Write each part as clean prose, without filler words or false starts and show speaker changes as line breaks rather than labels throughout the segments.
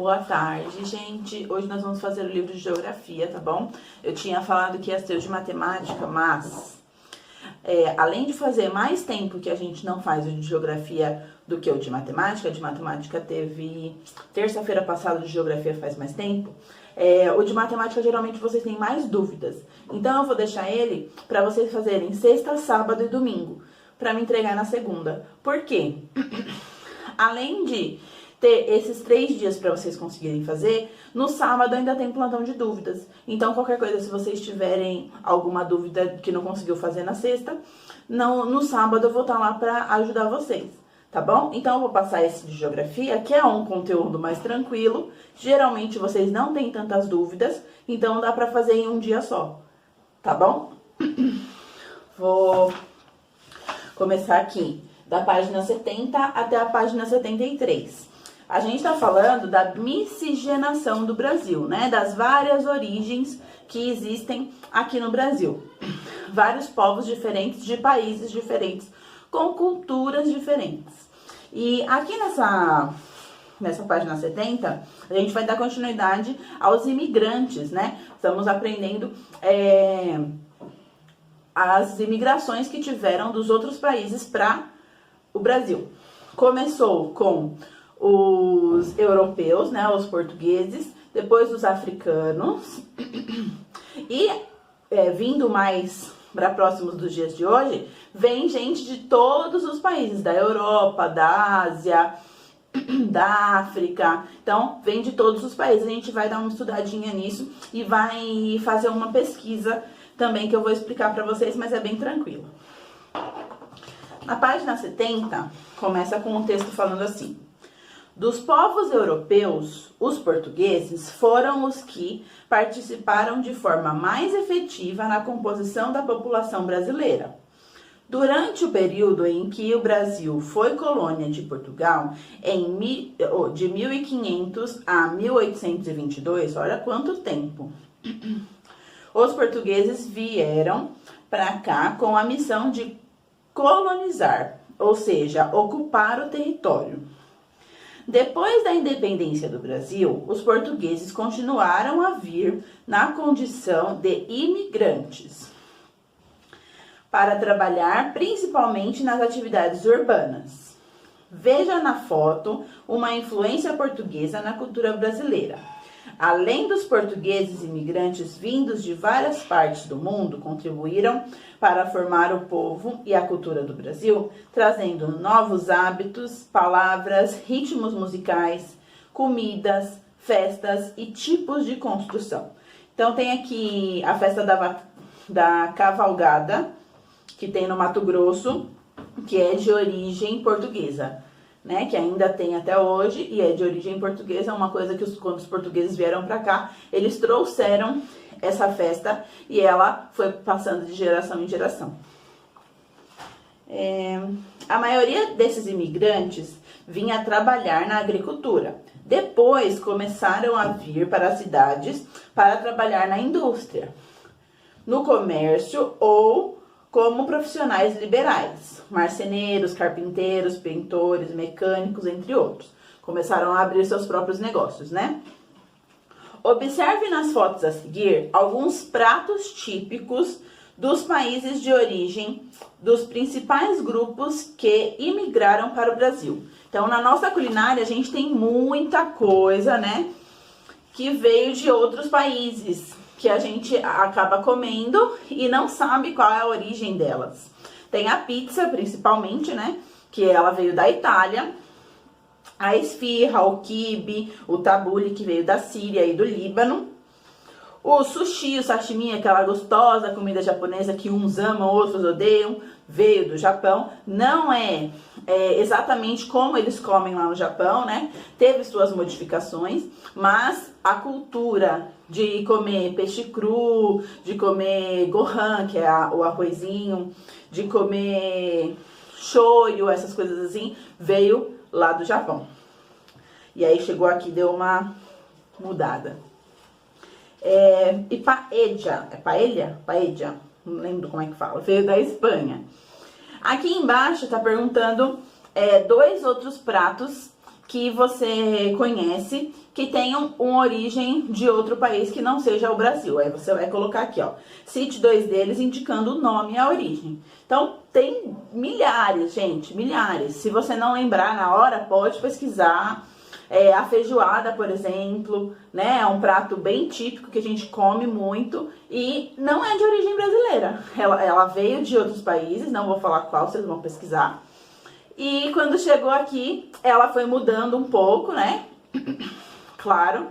Boa tarde, gente. Hoje nós vamos fazer o livro de geografia, tá bom? Eu tinha falado que ia ser o de matemática, mas além de fazer mais tempo que a gente não faz o de geografia do que o de matemática teve terça-feira passada, o de geografia faz mais tempo. O de matemática geralmente vocês têm mais dúvidas, então eu vou deixar ele para vocês fazerem sexta, sábado e domingo, para me entregar na segunda. Por quê? Além de ter esses 3 dias para vocês conseguirem fazer, no sábado ainda tem plantão de dúvidas. Então, qualquer coisa, se vocês tiverem alguma dúvida que não conseguiu fazer na sexta, no sábado eu vou estar lá para ajudar vocês, tá bom? Então, eu vou passar esse de geografia, que é um conteúdo mais tranquilo. Geralmente, vocês não têm tantas dúvidas, então dá para fazer em um dia só, tá bom? Vou começar aqui da página 70 até a página 73. A gente está falando da miscigenação do Brasil, né? Das várias origens que existem aqui no Brasil. Vários povos diferentes, de países diferentes, com culturas diferentes. E aqui nessa página 70, a gente vai dar continuidade aos imigrantes, né? Estamos aprendendo as imigrações que tiveram dos outros países para o Brasil. Começou com os europeus, né, os portugueses, depois os africanos, e vindo mais para próximos dos dias de hoje, vem gente de todos os países, da Europa, da Ásia, da África. Então, vem de todos os países. A gente vai dar uma estudadinha nisso e vai fazer uma pesquisa também que eu vou explicar para vocês, mas é bem tranquilo. Na página 70, começa com um texto falando assim: dos povos europeus, os portugueses foram os que participaram de forma mais efetiva na composição da população brasileira. Durante o período em que o Brasil foi colônia de Portugal, de 1500 a 1822, olha quanto tempo, os portugueses vieram para cá com a missão de colonizar, ou seja, ocupar o território. Depois da independência do Brasil, os portugueses continuaram a vir na condição de imigrantes para trabalhar principalmente nas atividades urbanas. Veja na foto uma influência portuguesa na cultura brasileira. Além dos portugueses imigrantes vindos de várias partes do mundo, contribuíram para formar o povo e a cultura do Brasil, trazendo novos hábitos, palavras, ritmos musicais, comidas, festas e tipos de construção. Então tem aqui a festa da Cavalgada, que tem no Mato Grosso, que é de origem portuguesa, né, que ainda tem até hoje e é de origem portuguesa. Uma coisa que quando os portugueses vieram para cá, eles trouxeram essa festa e ela foi passando de geração em geração. A maioria desses imigrantes vinha trabalhar na agricultura. Depois começaram a vir para as cidades para trabalhar na indústria, no comércio ou como profissionais liberais, marceneiros, carpinteiros, pintores, mecânicos, entre outros. Começaram a abrir seus próprios negócios, né? Observe nas fotos a seguir alguns pratos típicos dos países de origem dos principais grupos que imigraram para o Brasil. Então, na nossa culinária, a gente tem muita coisa, né, que veio de outros países, que a gente acaba comendo e não sabe qual é a origem delas. Tem a pizza, principalmente, né, que ela veio da Itália. A esfirra, o quibe, o tabule, que veio da Síria e do Líbano. O sushi, o sashimi, aquela gostosa comida japonesa que uns amam, outros odeiam, veio do Japão. Não é exatamente como eles comem lá no Japão, né? Teve suas modificações, mas a cultura de comer peixe cru, de comer gohan, que é o arrozinho, de comer shoyu, essas coisas assim, veio lá do Japão. E aí chegou aqui, deu uma mudada. E paella, não lembro como é que fala, veio da Espanha. Aqui embaixo tá perguntando 2 outros pratos que você conhece que tenham uma origem de outro país que não seja o Brasil. Aí você vai colocar aqui, ó, cite 2 deles indicando o nome e a origem. Então, tem milhares, gente, milhares. Se você não lembrar na hora, pode pesquisar. A feijoada, por exemplo, né, é um prato bem típico que a gente come muito e não é de origem brasileira. Ela veio de outros países, não vou falar qual, vocês vão pesquisar. E quando chegou aqui, ela foi mudando um pouco, né? Claro,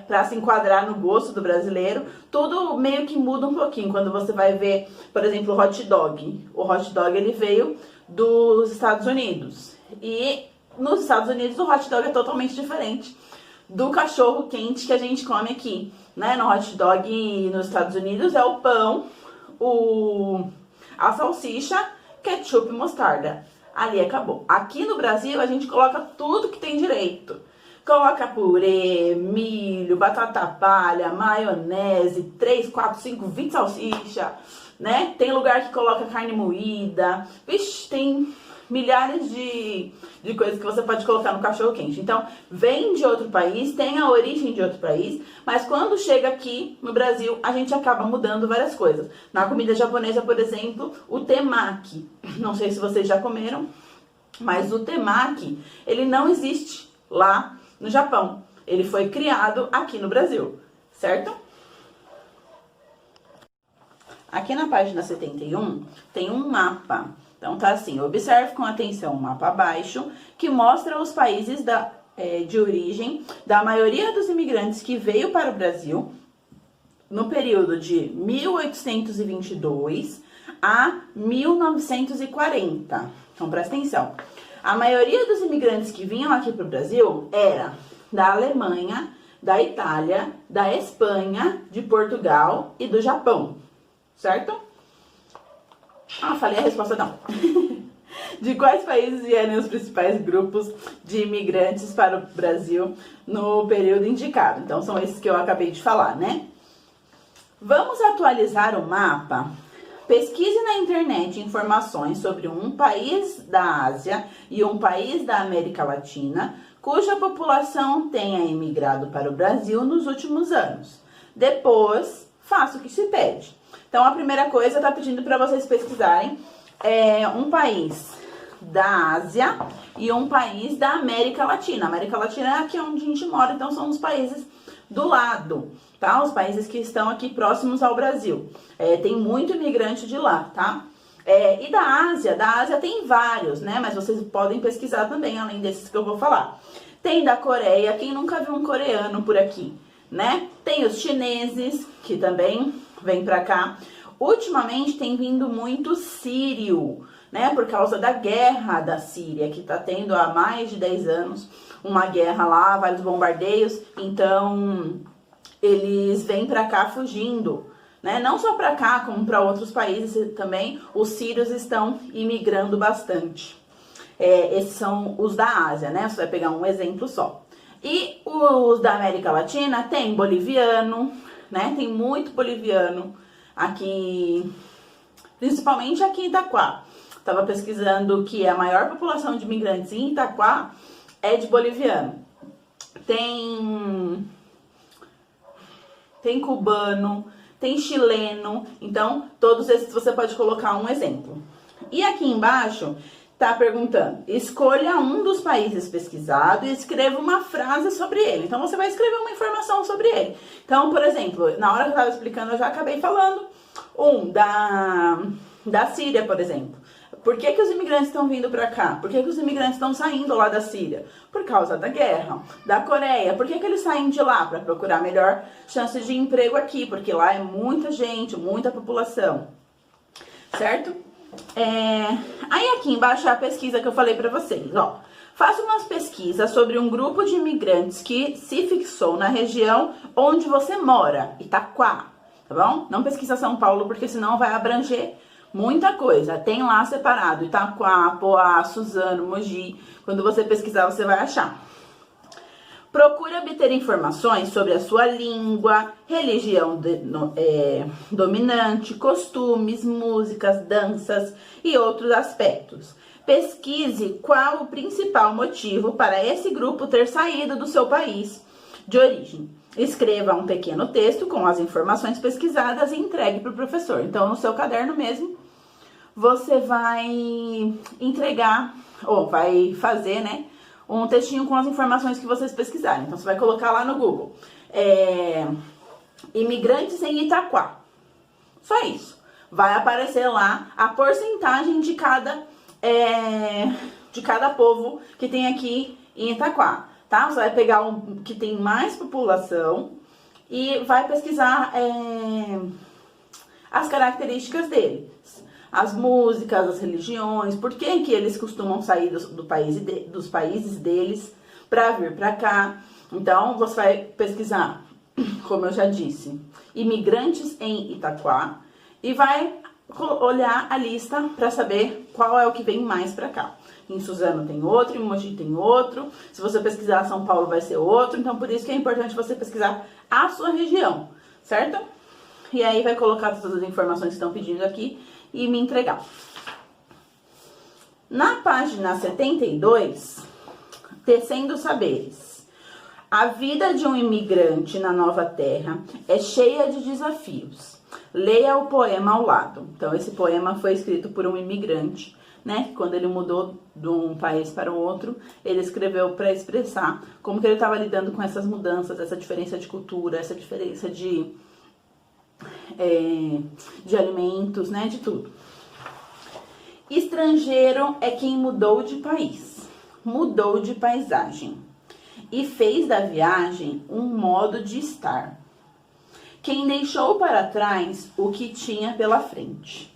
para se enquadrar no gosto do brasileiro. Tudo meio que muda um pouquinho. Quando você vai ver, por exemplo, o hot dog. O hot dog, ele veio dos Estados Unidos. E nos Estados Unidos, o hot dog é totalmente diferente do cachorro quente que a gente come aqui, né? No hot dog nos Estados Unidos é o pão, a salsicha, ketchup e mostarda. Ali acabou. Aqui no Brasil, a gente coloca tudo que tem direito. Coloca purê, milho, batata palha, maionese, 3, 4, 5, 20 salsicha, né? Tem lugar que coloca carne moída. Vixe, tem milhares de coisas que você pode colocar no cachorro quente. Então, vem de outro país, tem a origem de outro país, mas quando chega aqui no Brasil, a gente acaba mudando várias coisas. Na comida japonesa, por exemplo, o temaki. Não sei se vocês já comeram, mas o temaki, ele não existe lá no Japão. Ele foi criado aqui no Brasil, certo? Aqui na página 71 tem um mapa. Então tá assim, observe com atenção o mapa abaixo, que mostra os países de origem da maioria dos imigrantes que veio para o Brasil no período de 1822 a 1940. Então presta atenção. A maioria dos imigrantes que vinham aqui para o Brasil era da Alemanha, da Itália, da Espanha, de Portugal e do Japão, certo? Ah, falei a resposta não. De quais países vieram os principais grupos de imigrantes para o Brasil no período indicado? Então, são esses que eu acabei de falar, né? Vamos atualizar o mapa. Pesquise na internet informações sobre um país da Ásia e um país da América Latina, cuja população tenha imigrado para o Brasil nos últimos anos. Depois, faça o que se pede. Então, a primeira coisa, tá pedindo para vocês pesquisarem um país da Ásia e um país da América Latina. A América Latina é aqui onde a gente mora, então são os países do lado, tá? Os países que estão aqui próximos ao Brasil. Tem muito imigrante de lá, tá? E da Ásia tem vários, né? Mas vocês podem pesquisar também, além desses que eu vou falar. Tem da Coreia, quem nunca viu um coreano por aqui, né? Tem os chineses, que também vem pra cá. Ultimamente tem vindo muito sírio, né? Por causa da guerra da Síria, que tá tendo há mais de 10 anos uma guerra lá, vários bombardeios. Então, eles vêm pra cá fugindo, né? Não só pra cá, como pra outros países também. Os sírios estão imigrando bastante. Esses são os da Ásia, né? Você vai pegar um exemplo só. E os da América Latina tem boliviano, né? Tem muito boliviano aqui, principalmente aqui em Itaquá. Tava pesquisando que a maior população de imigrantes em Itaquá é de boliviano. Tem cubano, tem chileno, então todos esses você pode colocar um exemplo. E aqui embaixo tá perguntando, escolha um dos países pesquisados e escreva uma frase sobre ele. Então, você vai escrever uma informação sobre ele. Então, por exemplo, na hora que eu estava explicando, eu já acabei falando da Síria, por exemplo. Por que os imigrantes estão vindo para cá? Por que os imigrantes estão saindo lá da Síria? Por causa da guerra. Da Coreia, por que eles saem de lá? Para procurar melhor chance de emprego aqui, porque lá é muita gente, muita população. Certo? Aí aqui embaixo é a pesquisa que eu falei pra vocês, ó. Faça umas pesquisas sobre um grupo de imigrantes que se fixou na região onde você mora, Itaquá, tá bom? Não pesquisa São Paulo, porque senão vai abranger muita coisa. Tem lá separado, Itaquá, Poá, Suzano, Mogi. Quando você pesquisar, você vai achar. Procure obter informações sobre a sua língua, religião dominante, costumes, músicas, danças e outros aspectos. Pesquise qual o principal motivo para esse grupo ter saído do seu país de origem. Escreva um pequeno texto com as informações pesquisadas e entregue para o professor. Então, no seu caderno mesmo, você vai entregar, ou vai fazer, né, um textinho com as informações que vocês pesquisarem. Então, você vai colocar lá no Google, imigrantes em Itaquá. Só isso. Vai aparecer lá a porcentagem de cada povo que tem aqui em Itaquá, tá? Você vai pegar um que tem mais população e vai pesquisar as características deles, as músicas, as religiões, por que que eles costumam sair dos países deles para vir para cá. Então, você vai pesquisar, como eu já disse, imigrantes em Itaquá e vai olhar a lista para saber qual é o que vem mais para cá. Em Suzano tem outro, em Mogi tem outro. Se você pesquisar São Paulo vai ser outro. Então, por isso que é importante você pesquisar a sua região, certo? E aí vai colocar todas as informações que estão pedindo aqui e me entregar. Na página 72, Tecendo Saberes. A vida de um imigrante na nova terra é cheia de desafios. Leia o poema ao lado. Então, esse poema foi escrito por um imigrante, né? Quando ele mudou de um país para o outro, ele escreveu para expressar como que ele estava lidando com essas mudanças, essa diferença de cultura, essa diferença de alimentos, né? De tudo. Estrangeiro é quem mudou de país, mudou de paisagem e fez da viagem um modo de estar. Quem deixou para trás o que tinha pela frente.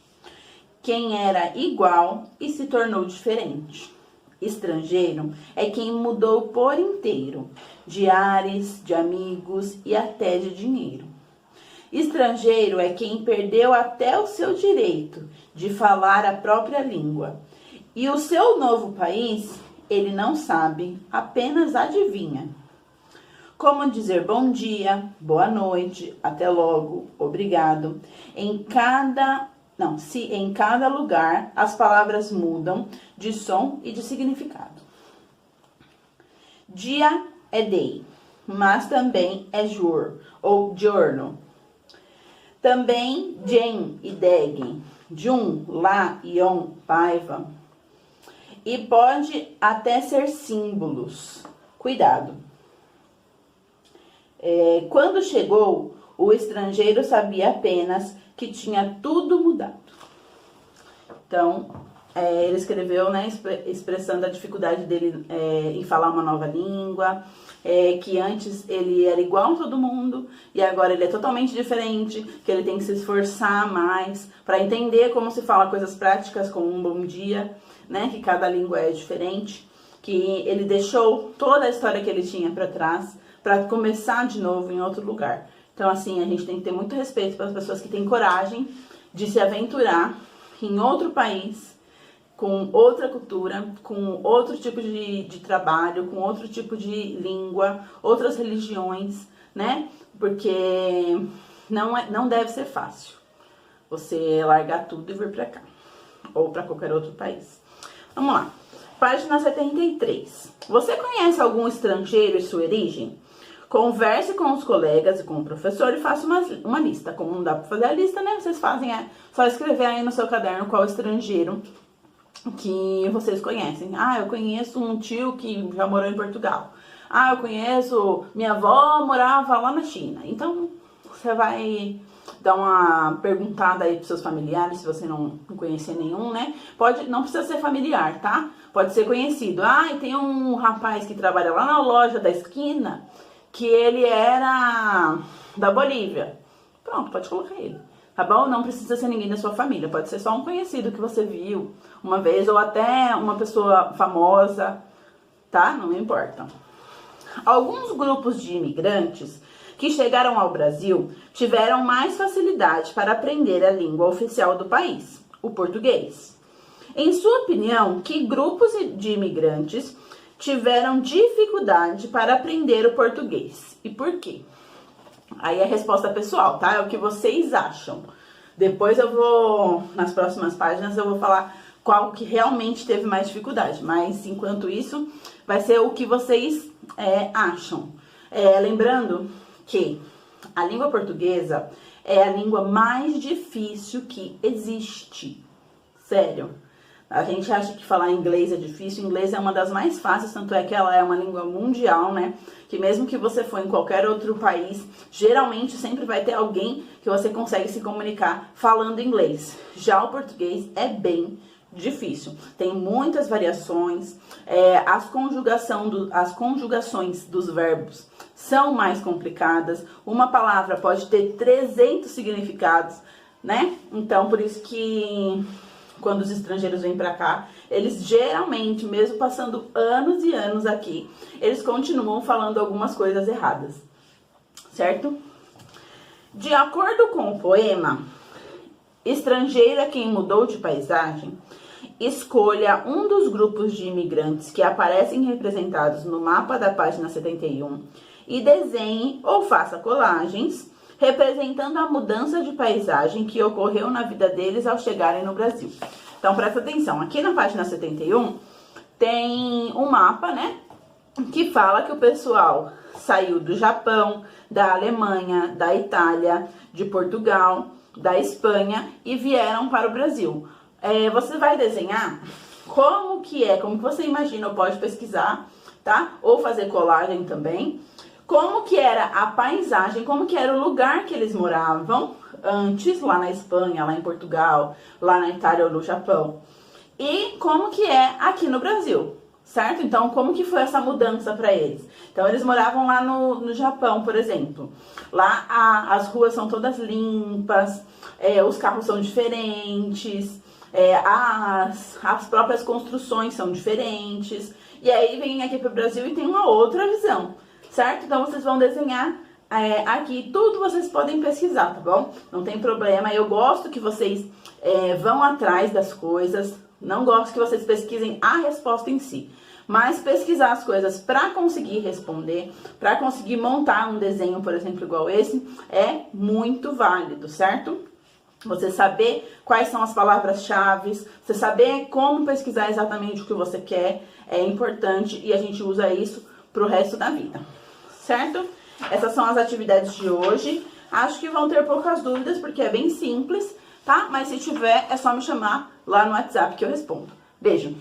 Quem era igual e se tornou diferente. Estrangeiro é quem mudou por inteiro, de ares, de amigos e até de dinheiro. Estrangeiro é quem perdeu até o seu direito de falar a própria língua. E o seu novo país, ele não sabe, apenas adivinha. Como dizer bom dia, boa noite, até logo, obrigado. Se em cada lugar as palavras mudam de som e de significado. Dia é day, mas também é jour ou giorno. Também jen e degen, jun, lá, ion, paiva. E pode até ser símbolos. Cuidado. Quando chegou, o estrangeiro sabia apenas que tinha tudo mudado. Então, ele escreveu, né, expressando a dificuldade dele em falar uma nova língua, que antes ele era igual a todo mundo e agora ele é totalmente diferente, que ele tem que se esforçar mais para entender como se fala coisas práticas como um bom dia, né, que cada língua é diferente, que ele deixou toda a história que ele tinha para trás para começar de novo em outro lugar. Então, assim, a gente tem que ter muito respeito pelas pessoas que têm coragem de se aventurar em outro país, com outra cultura, com outro tipo de trabalho, com outro tipo de língua, outras religiões, né? Porque não deve ser fácil você largar tudo e vir para cá, ou para qualquer outro país. Vamos lá. Página 73. Você conhece algum estrangeiro e sua origem? Converse com os colegas e com o professor e faça uma lista. Como não dá para fazer a lista, né? Vocês fazem só escrever aí no seu caderno qual estrangeiro que vocês conhecem. Ah, eu conheço um tio que já morou em Portugal. Ah, eu conheço, minha avó morava lá na China. Então, você vai dar uma perguntada aí pros seus familiares, se você não conhecer nenhum, né? Não precisa ser familiar, tá? Pode ser conhecido. Ah, e tem um rapaz que trabalha lá na loja da esquina, que ele era da Bolívia. Pronto, pode colocar ele, tá bom? Não precisa ser ninguém da sua família, pode ser só um conhecido que você viu uma vez, ou até uma pessoa famosa, tá? Não importa. Alguns grupos de imigrantes que chegaram ao Brasil tiveram mais facilidade para aprender a língua oficial do país, o português. Em sua opinião, que grupos de imigrantes tiveram dificuldade para aprender o português e por quê? Aí é a resposta pessoal, tá? É o que vocês acham. Depois nas próximas páginas eu vou falar qual que realmente teve mais dificuldade. Mas, enquanto isso, vai ser o que vocês acham. Lembrando que a língua portuguesa é a língua mais difícil que existe. Sério. A gente acha que falar inglês é difícil, inglês é uma das mais fáceis, tanto é que ela é uma língua mundial, né? Que mesmo que você for em qualquer outro país, geralmente sempre vai ter alguém que você consegue se comunicar falando inglês. Já o português é bem difícil, tem muitas variações, as conjugações dos verbos são mais complicadas, uma palavra pode ter 300 significados, né? Então, por isso que quando os estrangeiros vêm para cá, eles geralmente, mesmo passando anos e anos aqui, eles continuam falando algumas coisas erradas, certo? De acordo com o poema, Estrangeira quem mudou de paisagem, escolha um dos grupos de imigrantes que aparecem representados no mapa da página 71 e desenhe ou faça colagens representando a mudança de paisagem que ocorreu na vida deles ao chegarem no Brasil. Então, presta atenção, aqui na página 71 tem um mapa, né, que fala que o pessoal saiu do Japão, da Alemanha, da Itália, de Portugal, da Espanha e vieram para o Brasil. Você vai desenhar como que você imagina, ou pode pesquisar, tá? Ou fazer colagem também. Como que era a paisagem, como que era o lugar que eles moravam antes, lá na Espanha, lá em Portugal, lá na Itália ou no Japão. E como que é aqui no Brasil, certo? Então, como que foi essa mudança para eles? Então, eles moravam lá no Japão, por exemplo. Lá as ruas são todas limpas, os carros são diferentes, as próprias construções são diferentes. E aí, vem aqui para o Brasil e tem uma outra visão. Certo? Então, vocês vão desenhar aqui, tudo vocês podem pesquisar, tá bom? Não tem problema, eu gosto que vocês vão atrás das coisas, não gosto que vocês pesquisem a resposta em si. Mas pesquisar as coisas para conseguir responder, para conseguir montar um desenho, por exemplo, igual esse, é muito válido, certo? Você saber quais são as palavras-chave, você saber como pesquisar exatamente o que você quer, é importante e a gente usa isso pro resto da vida. Certo? Essas são as atividades de hoje. Acho que vão ter poucas dúvidas, porque é bem simples, tá? Mas se tiver, é só me chamar lá no WhatsApp que eu respondo. Beijo!